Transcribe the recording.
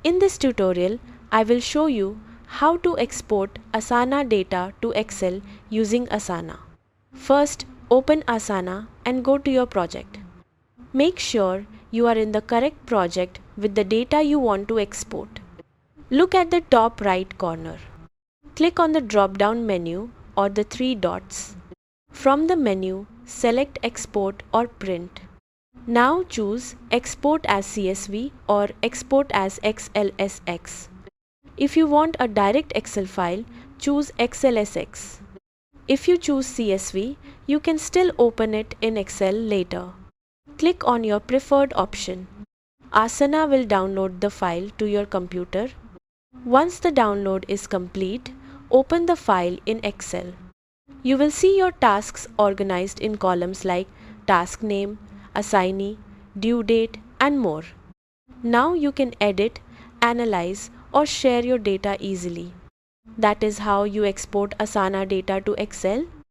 In this tutorial, I will show you how to export Asana data to Excel using Asana. First, open Asana and go to your project. Make sure you are in the correct project with the data you want to export. Look at the top right corner. Click on the drop-down menu or the three dots. From the menu, select Export or Print. Now choose Export as CSV or Export as XLSX. If you want a direct Excel file, choose XLSX. If you choose CSV, you can still open it in Excel later. Click on your preferred option. Asana will download the file to your computer. Once the download is complete, open the file in Excel. You will see your tasks organized in columns like task name, assignee, due date, and more. Now you can edit, analyze, or share your data easily. That is how you export Asana data to Excel.